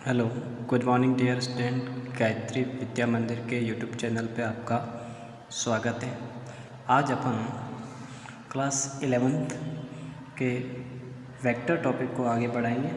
Hello, good morning dear student. Gayatri Vidya Mandir के YouTube channel पे आपका स्वागत है। आज अपन क्लास 11th के वेक्टर टॉपिक को आगे बढ़ाएंगे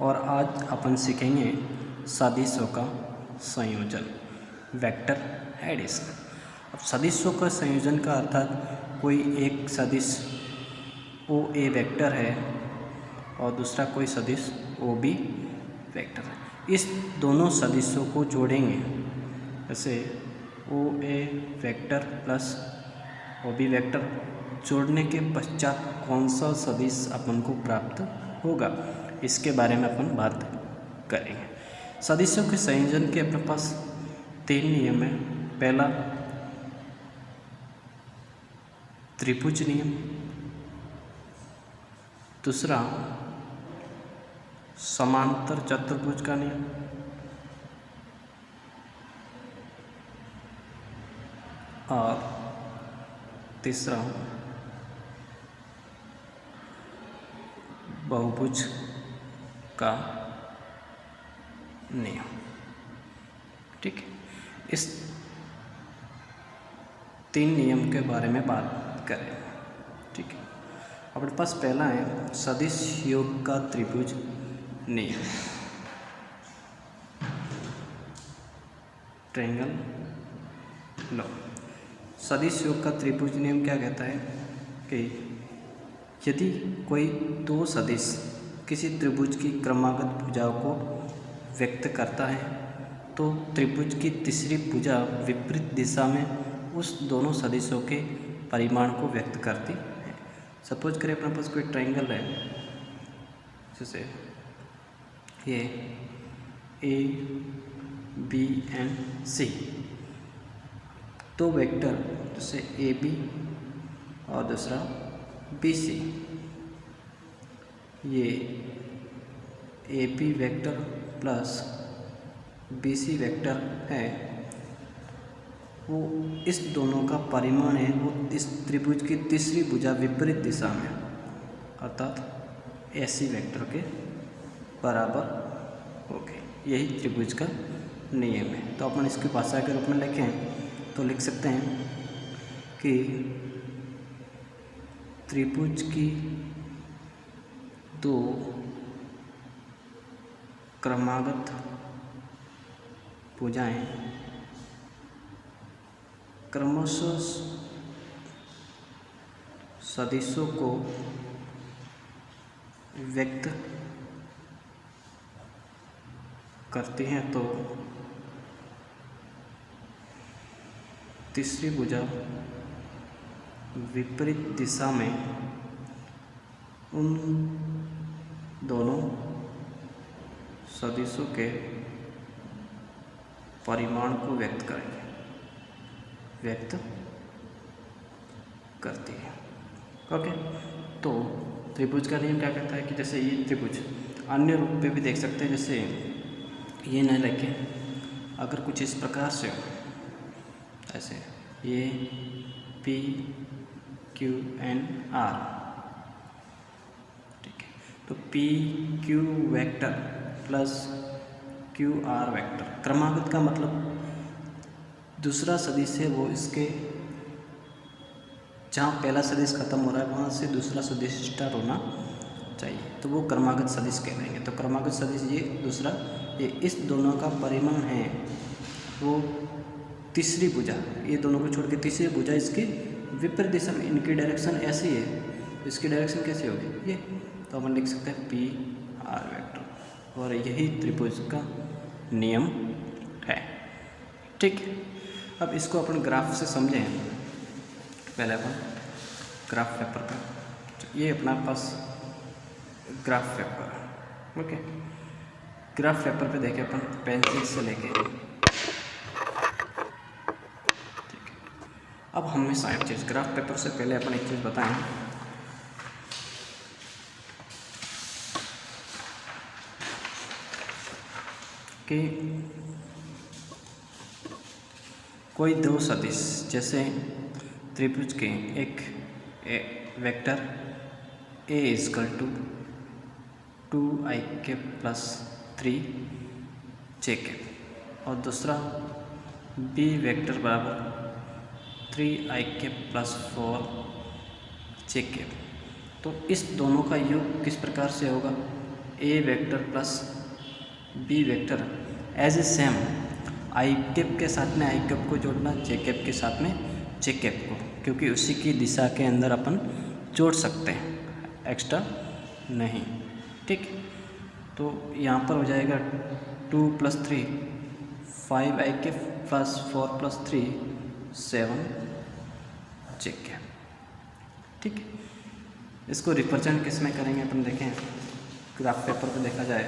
और आज अपन सीखेंगे सदिशों का संयोजन, वेक्टर एडिशन। अब सदिशों का संयोजन का अर्थात कोई एक सदिश ओ ए वेक्टर है और दूसरा कोई सदिश ओ बी वेक्टर है। इस दोनों सदिशों को जोड़ेंगे, जैसे O A vector plus O B vector जोड़ने के पश्चात कौन सा सदिश अपन को प्राप्त होगा, इसके बारे में अपन बात करेंगे। सदिशों के संयोजन के अपने पास 3 नियम है। पहला त्रिभुज नियम, दूसरा समांतर चतुर्भुज का नियम और तीसरा बहुभुज का नियम। ठीक है, इस 3 नियम के बारे में बात करें। ठीक है, अपने पास पहला है सदिश योग का त्रिभुज नियम, ट्रायंगल लॉ। सदिश योग का त्रिभुज नियम क्या कहता है कि यदि कोई दो सदिश किसी त्रिभुज की क्रमागत भुजाओं को व्यक्त करता है तो त्रिभुज की तीसरी भुजा विपरीत दिशा में उस दोनों सदिशों के परिमाण को व्यक्त करती है। सपोज करें अपने पास कोई ट्रायंगल है, जैसे ये ए बी एंड सी, दो वेक्टर जैसे ए बी और दूसरा बी सी। ये A B vector plus B C vector है, वो इस दोनों का परिमाण है वो इस त्रिभुज की तीसरी भुजा विपरीत दिशा में अर्थात ऐसी वेक्टर के बराबर हो गई। यही त्रिभुज का नियम है। तो अपन इसकी भाषा के रूप में लिखें तो लिख सकते हैं कि त्रिभुज की दो क्रमागत भुजाएं क्रमशः सदिशों को व्यक्त करती हैं तो तीसरी भुजा विपरीत दिशा में उन दोनों सदिशों के परिमाण को व्यक्त करती है। ओके, तो त्रिभुज का नियम क्या कहता है कि जैसे ये त्रिभुज अन्य रूप में भी देख सकते हैं, जैसे ये न लिखें, अगर कुछ इस प्रकार से हो, ऐसे ये पी क्यू एन आर, ठीक है, तो P Q vector plus Q R vector, क्रमागत का मतलब दूसरा सदिश है वो इसके जहाँ पहला सदिश खत्म हो रहा है वहाँ से दूसरा सदिश स्टार्ट होना चाहिए, तो वो क्रमागत सदिश कहलाएंगे। तो क्रमागत सदिश ये दूसरा, ये इस दोनों का परिमाण है वो तीसरी भुजा, ये दोनों को छोड़ के तीसरी भुजा इसकी विपरीत दिशा में, इनकी डायरेक्शन ऐसी है, इसकी डायरेक्शन कैसी होगी ये, तो अपन लिख सकते हैं पी आर वेक्टर, और यही त्रिभुज का नियम है। ठीक, अब इसको अपन ग्राफ से समझें। पहले अपन ग्राफ पेपर का, ये अपना पास graph paper, okay, graph paper पे देखें अपन पेंसिल से लेके, ठीक है। अब हमेशा एक चीज़ ग्राफ पेपर से पहले अपन एक चीज़ बताएं कि कोई दो सदिश जैसे त्रिभुज के एक vector A equal to 2ik + 3 J cap, और दूसरा बी वेक्टर बराबर 3i कैप प्लस 4 जे कैप। तो इस दोनों का योग किस प्रकार से होगा, A vector plus B vector as a same I cap के साथ में आई कैप को जोड़ना, जे कैप के साथ में जे कैप को, क्योंकि उसी की दिशा के अंदर अपन जोड़ सकते हैं, एक्स्ट्रा नहीं। ठीक, तो यहाँ पर हो जाएगा 2 + 3 5i कैप प्लस 4 + 3 7 जे कैप। ठीक, इसको रिप्रेजेंट किस में करेंगे अपन देखें, ग्राफ पेपर पे देखा जाए।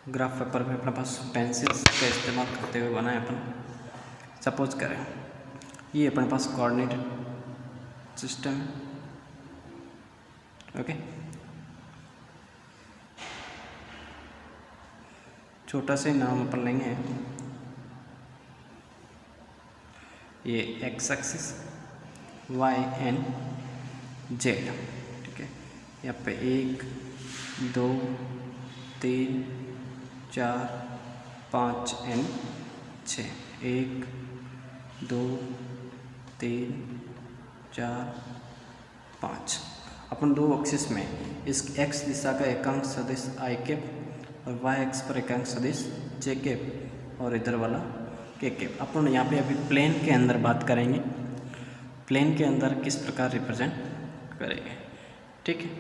ग्राफ पेपर में अपने पास पेंसिल का इस्तेमाल करते हुए बनाए अपन। सपोज करें ये अपने पास कोऑर्डिनेट सिस्टम है, ओके। छोटा से नाम अपन लेंगे, ये X axis, Y and Z. ठीक है, यहाँ पे 1 2 3 4 5 एंड 6, 1 2 3 4 5। अपन दो एक्सिस में इस एक्स दिशा का एकांक सदिश आई कैप और वाई एक्स पर एकांक सदिश जे कैप और इधर वाला के कैप। अपन यहाँ पे अभी प्लेन के अंदर बात करेंगे, प्लेन के अंदर किस प्रकार रिप्रेजेंट करेंगे। ठीक है,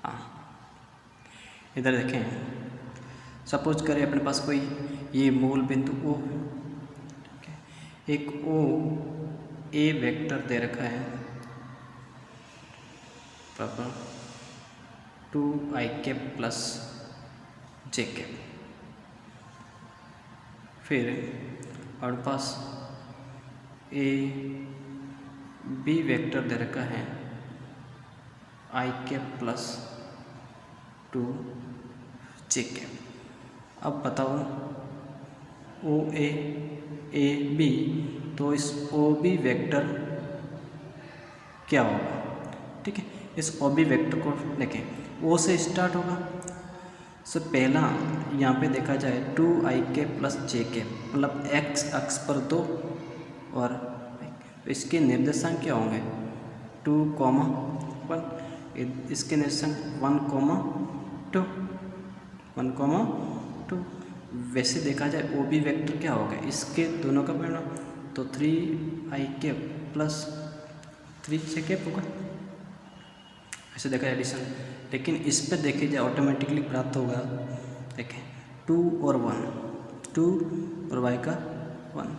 हाँ, इधर देखें, सपोज करें अपने पास कोई ये मूल बिंदु O, एक O ए वेक्टर दे रखा है बराबर 2i कैप प्लस जे कैप। फिर और पास ए बी वेक्टर दे रखा है i cap plus 2 J cap. अब बताओ ओ ए बी, तो इस ओ बी वेक्टर क्या होगा। ठीक है, इस ओ बी वेक्टर को देखें, ओ से स्टार्ट होगा। सो पहला यहाँ पे देखा जाए 2i कैप प्लस जे कैप, मतलब एक्स अक्ष पर 2 और तो इसके निर्देशांक क्या होंगे 2,1, इसके निर्देशांक 1,2 1,2। वैसे देखा जाए ओ बी वेक्टर क्या होगा, इसके दोनों का परिणाम, तो 3i cap plus 3 J cap होगा। ऐसे देखा जाए एडिशन, लेकिन इस पर देखे जाए ऑटोमेटिकली प्राप्त होगा। देखें 2 और 1, 2 और y का 1,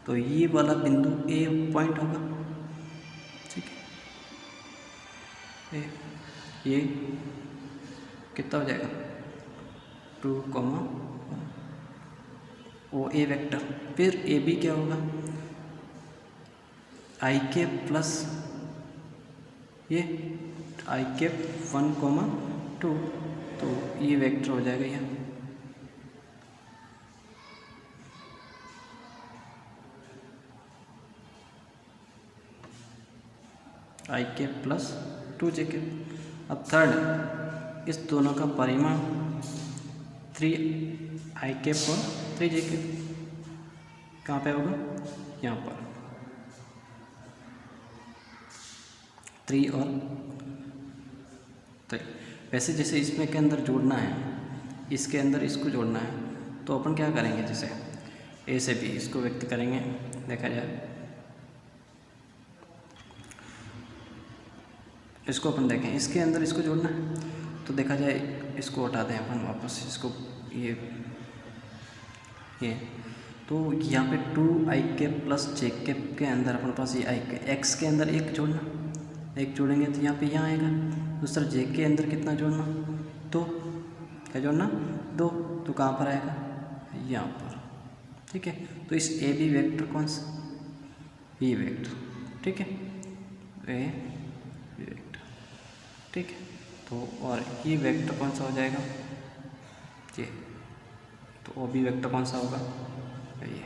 तो ये वाला बिंदु ए पॉइंट होगा। ठीक है, ये कितना हो जाएगा 2,1 ओ ए वेक्टर। फिर ए बी क्या होगा आई कैप प्लस ये आई कैप 1,2, तो ये वेक्टर हो जाएगा यहाँ। आई कैप प्लस 2 जे कैप। अब थर्ड, इस दोनों का परिमाण 3i कैप और 3 जे कैप कहाँ पे होगा, यहाँ पर 3 और 3। वैसे जैसे इसमें के अंदर जोड़ना है, इसके अंदर इसको जोड़ना है, तो अपन क्या करेंगे, जैसे ए से बी इसको व्यक्त करेंगे। देखा जाए इसको अपन देखें, इसके अंदर इसको जोड़ना है, तो देखा जाए इसको हटा दें अपन वापस, इसको ये तो यहाँ पे 2i कैप प्लस जे कैप के अंदर अपने पास ये आई के एक्स के अंदर एक जोड़ना, एक जोड़ेंगे तो यहाँ पे यहाँ आएगा। दूसरा जे के अंदर कितना जोड़ना, 2, क्या जोड़ना 2, तो कहाँ पर आएगा, यहाँ पर। ठीक है, तो इस ए बी वेक्टर कौन सा, बी वेक्टर। ठीक है, ए बी वेक्टर। ठीक है, तो और ये वेक्टर कौन सा हो जाएगा, ये, तो ओ बी वेक्टर कौन सा होगा, ये।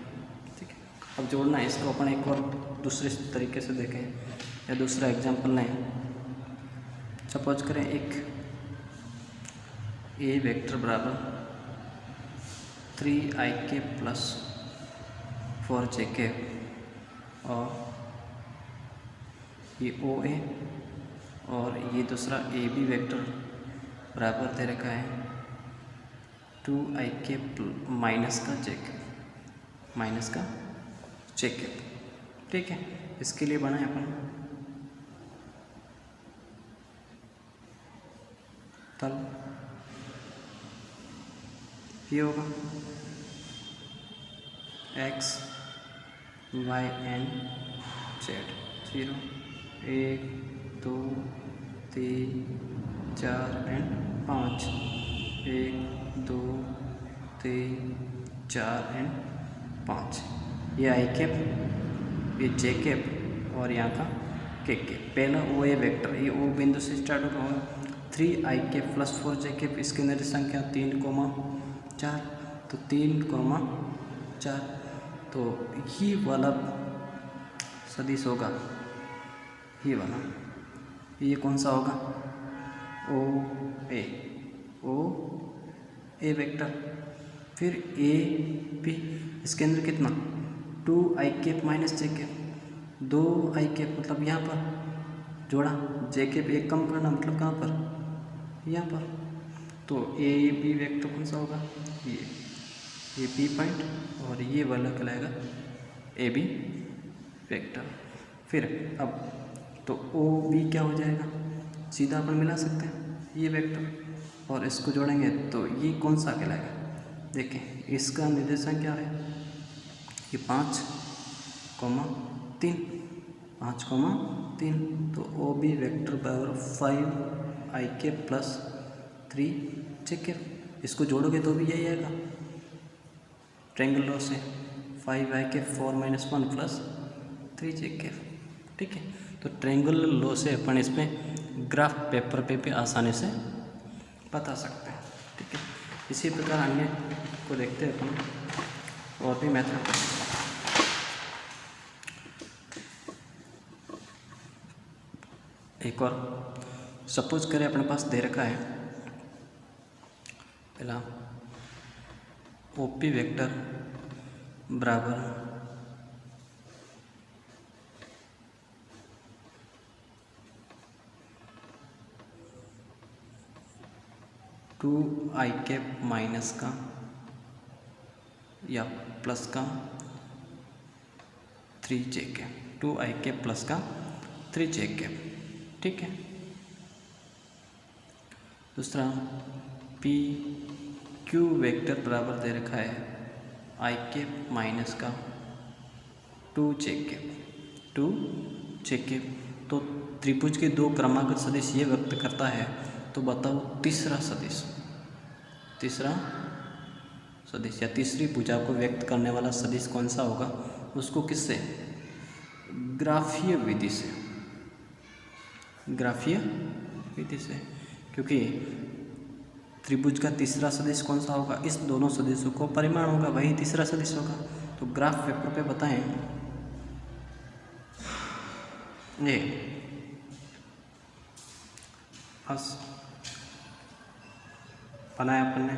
ठीक है, अब जोड़ना है इसको अपन एक और दूसरे तरीके से देखें, या दूसरा एग्जांपल लें। सपोज करें एक ए वेक्टर बराबर 3ik प्लस 4jk और ये ओ ए और ये दूसरा ए बी वेक्टर बराबर दे रखा है 2ik माइनस का jk। ठीक है, इसके लिए बनाए अपन तल ये होगा x y and z 0 1 2 3 4 and 5 1 2 3 4 and 5। ये आई कैप, ये जे कैप और यहाँ का के कैप। पहला ओ ए वेक्टर, ये ओ बिंदु से स्टार्ट होगा 3ik प्लस 4j इसके अंदर संख्या 3,4 तो 3,4 तो ये वाला सदिश होगा, ये वाला, ये कौन सा होगा ओ ए वेक्टर। फिर ए बी, इसके अंदर कितना 2ik माइनस जे कैप, 2ik मतलब यहाँ पर जोड़ा, जे कैप एक कम करना मतलब कहाँ पर, यहाँ पर। तो ए बी वेक्टर कौन सा होगा, ये बी पॉइंट और ये वाला कहलाएगा ए बी वेक्टर। फिर अब तो ओ बी क्या हो जाएगा, सीधा अपन मिला सकते हैं ये वेक्टर और इसको जोड़ेंगे तो ये कौन सा कहलाएगा। देखें इसका निर्देशांक क्या है, ये 5,3 तो ओ बी वेक्टर बराबर 5ik प्लस 3jk। इसको जोड़ोगे तो भी यही आएगा ट्रायंगल लॉ से 5ik 4 - 1 प्लस 3jk। ठीक है, तो ट्रायंगल लॉ से अपन इसमें ग्राफ पेपर पे भी आसानी से बता सकते हैं। ठीक है, इसी प्रकार अन्य को देखते हैं अपन और भी मेथड। एक और सपोज करें अपने पास दे रखा है पहला ओपी वेक्टर बराबर 2ik माइनस का या प्लस का 3jk, 2ik प्लस का 3jk। ठीक है, दूसरा पी क्यू वेक्टर बराबर दे रखा है ik माइनस का 2jk। तो त्रिभुज के दो क्रमागत सदिश ये व्यक्त करता है, तो बताओ तीसरा सदिश या तीसरी भुजा को व्यक्त करने वाला सदिश कौन सा होगा, उसको किससे, ग्राफीय विधि से, क्योंकि त्रिभुज का तीसरा सदिश कौन सा होगा, इस दोनों सदिशों को परिमाण होगा, वही तीसरा सदिश होगा। तो ग्राफ पेपर पे बताएं, ये बस बनाया अपन ने,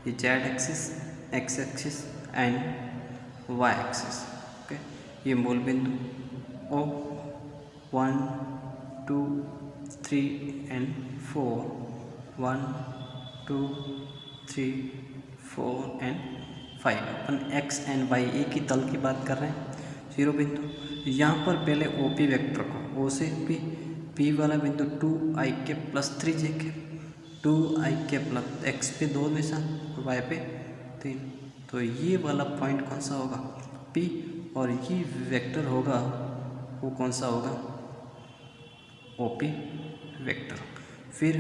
ये Z axis, X axis and Y axis. Okay, ये मूल बिंदु ओ 1 2 3 एंड 4, 1 2 3 4 एंड 5। अपन एक्स एंड वाई एक ही तल की बात कर रहे हैं। 0 बिंदु यहाँ पर पहले ओ पी वेक्टर को ओ से पी वाला बिंदु 2ik plus 3jk, 2ik plus x पे 2 निशान और वाई पे 3, तो ये वाला पॉइंट कौन सा होगा, P, और ये वेक्टर होगा वो कौन सा होगा, OP वेक्टर। फिर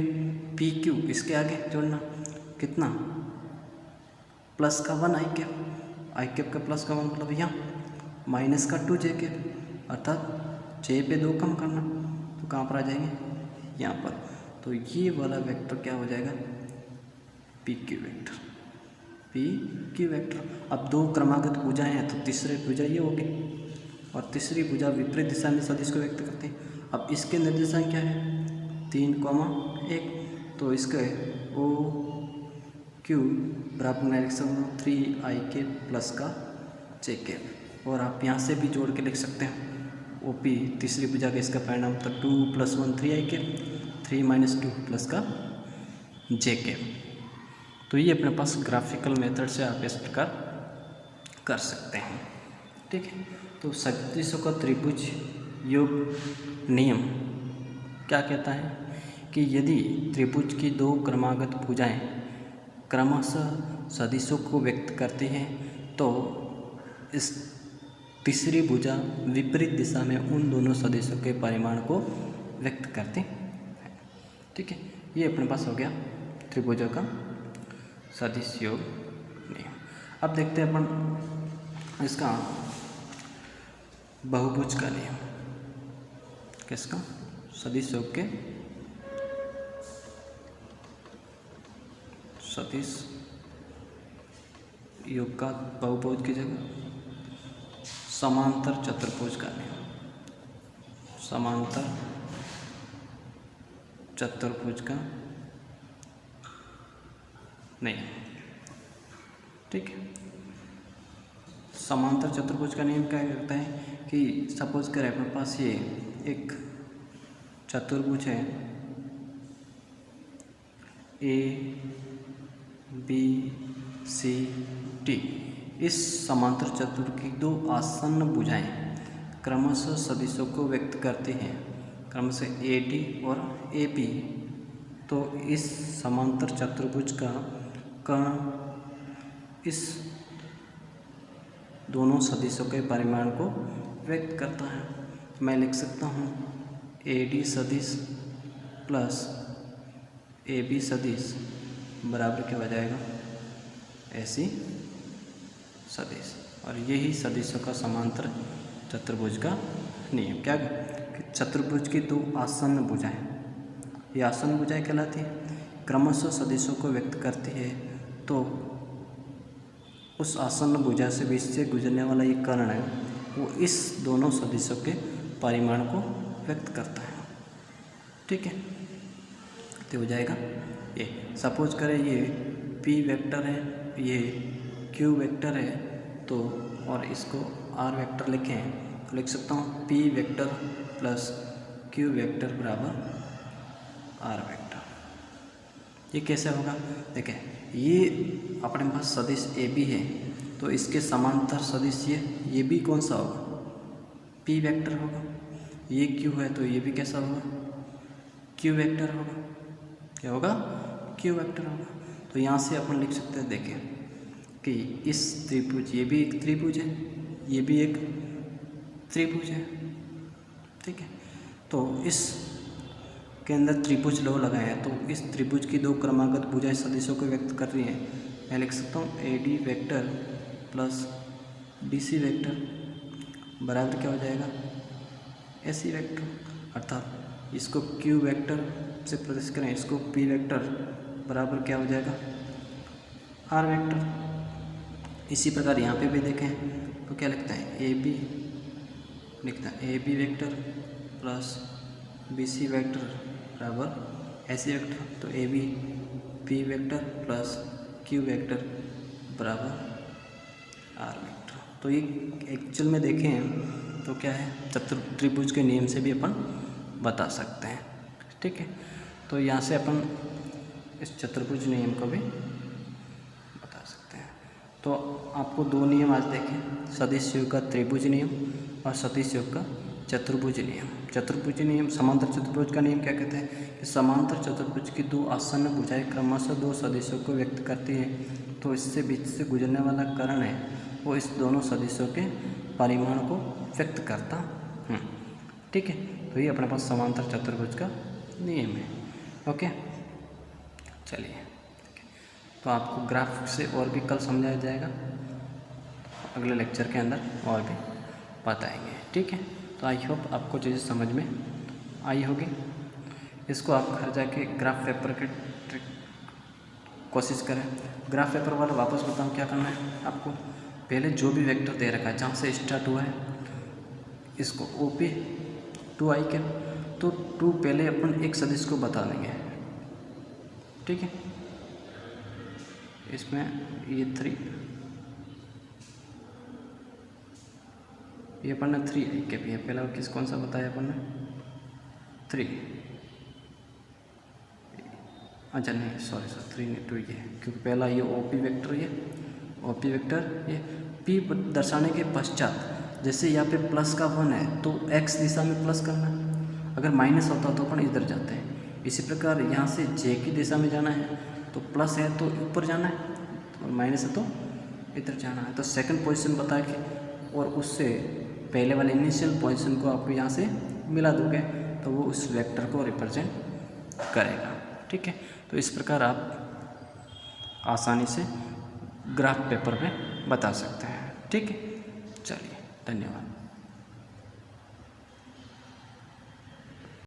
PQ इसके आगे जोड़ना कितना, प्लस का 1ik का प्लस का 1 मतलब यहाँ माइनस का 2jk, अर्थात j पे 2 कम करना, तो कहाँ पर आ जाएंगे, यहाँ पर। तो ये वाला वेक्टर क्या हो जाएगा, PQ वेक्टर। अब दो क्रमागत भुजाएं हैं, तो तीसरी भुजा ये होगी और तीसरी भुजा विपरीत दिशा में सदिश को व्यक्त करती है। अब इसके निर्देशांक क्या है, 3,1, तो इसके ओ क्यू बराबर मैं लिख सकता हूँ 3i प्लस का j। और आप यहाँ से भी जोड़ के लिख सकते हैं ओ पी तीसरी भुजा का इसका परिणाम, तो 2 + 1 3i, 3 - 2 प्लस का j। तो ये अपने पास ग्राफिकल मेथड से आप इस प्रकार कर सकते हैं। ठीक है, तो सदिशों का त्रिभुज योग नियम क्या कहता है कि यदि त्रिभुज की दो क्रमागत भुजाएं क्रमशः सदिशों को व्यक्त करती हैं तो इस तीसरी भुजा विपरीत दिशा में उन दोनों सदिशों के परिमाण को व्यक्त करती है। ठीक है, ये अपने पास हो गया त्रिभुजों का सदिश योग नियम। अब देखते हैं अपन इसका बहुभुज का नियम। किसका? सदिश योग के सदिश योग का बहुभुज की जगह समांतर चतुर्भुज का नियम। समांतर चतुर्भुज का नियम। ठीक है, समांतर चतुर्भुज का नियम क्या कहता है कि सपोज करें अपने पास ये एक चतुर्भुज है ए बी सी डी। इस समांतर चतुर्भुज की दो आसन्न भुजाएं क्रमशः सदिशों को व्यक्त करती हैं, क्रमशः ए डी और ए पी। तो इस समांतर चतुर्भुज का कर्ण इस दोनों सदिशों के परिमाण को व्यक्त करता है। मैं लिख सकता हूँ ए डी सदिश प्लस ए बी सदिश बराबर क्या हो जाएगा ऐसी सदिश। और यही सदिशों का समांतर चतुर्भुज का नियम क्या कि चतुर्भुज की दो आसन्न भुजाएं, ये आसन्न भुजाएं कहलाती है, क्रमशः सदिशों को व्यक्त करती है। तो उस आसन्न भुजा से बीच से गुजरने वाला ये कर्ण है वो इस दोनों सदिशों के परिमाण को व्यक्त करता है। ठीक है, तो हो जाएगा ये। सपोज करें ये P वेक्टर है, ये Q वेक्टर है, तो और इसको R वेक्टर लिखें तो लिख सकता हूँ P vector plus Q vector बराबर R वेक्टर। ये कैसे होगा? देखें, ये अपने पास सदिश ए बी है तो इसके समांतर सदिश ये भी कौन सा होगा? P वेक्टर होगा। ये Q है तो ये भी कैसा होगा? Q वेक्टर होगा। क्या होगा? Q वेक्टर होगा। तो यहाँ से अपन लिख सकते हैं, देखें कि इस त्रिभुज, ये भी एक त्रिभुज है, ये भी एक त्रिभुज है। ठीक है, तो इस के अंदर त्रिभुज लो लगाए हैं तो इस त्रिभुज की दो क्रमागत भुजाएं सदिशों को व्यक्त कर रही हैं। मैं लिख सकता हूँ A D vector plus D C vector बराबर क्या हो जाएगा ए सी वेक्टर। अर्थात इसको क्यू वेक्टर से प्रदर्शित करें, इसको पी वेक्टर बराबर क्या हो जाएगा आर वेक्टर। इसी प्रकार यहाँ पे भी देखें तो क्या लिखते हैं ए बी, लिखते हैं A B vector plus B C vector बराबर ऐसी वेक्टर। तो A B P vector plus Q vector बराबर आर वेक्टर। तो ये एक्चुअल में देखें तो क्या है, त्रिभुज के नियम से भी अपन बता सकते हैं। ठीक है, तो यहाँ से अपन इस चतुर्भुज नियम को भी बता सकते हैं। तो आपको दो नियम आज देखें, सदिश योग का त्रिभुज नियम और सदिश योग का चतुर्भुज नियम। चतुर्भुज नियम, समांतर चतुर्भुज का नियम क्या कहते हैं कि समांतर चतुर्भुज की दो आसन्न भुजाएं क्रमशः दो सदिशों को व्यक्त करती हैं। तो इससे बीच से गुजरने वाला कर्ण है वो इस दोनों सदिशों के परिमाण को व्यक्त करता है। ठीक है, तो ये अपने पास समांतर चतुर्भुज का नियम है। ओके, चलिए, तो आपको ग्राफ से और भी कल समझाया जाएगा, अगले लेक्चर के अंदर और भी बताएंगे। ठीक है, तो आई होप आपको चीज़ें समझ में आई होगी। इसको आप घर जाके ग्राफ पेपर के ट्रिक कोशिश करें। ग्राफ पेपर वाला वापस बताऊं क्या करना है आपको। पहले जो भी वेक्टर दे रखा है जहाँ से स्टार्ट हुआ है इसको ओ पी 2i तो 2 पहले अपन एक सदिश को बता देंगे, ठीक है। इसमें ये 3, ये अपन ने 3 के भी है, पहला कौन सा बताया अपन ने 3, अच्छा नहीं सॉरी 3 नहीं 2 ये, क्योंकि पहला ये OP वेक्टर, ये OP वेक्टर, ये P दर्शाने के पश्चात जैसे यहाँ पे प्लस का 1 है तो x दिशा में प्लस करना, अगर माइनस होता तो अपन इधर जाते हैं। इसी प्रकार यहाँ से J की दिशा में जाना है तो प्लस है तो ऊपर जाना है, और माइनस है तो इधर जाना है। तो सेकंड पोजीशन बता के और उससे पहले वाले इनिशियल पोजीशन को आपको यहाँ से मिला दोगे तो वो उस वेक्टर को रिप्रेजेंट करेगा, ठीक है। तो इस प्रकार आप आसानी से ग्राफ पेपर में बता सकते हैं, ठीक है। चलिए, धन्यवाद।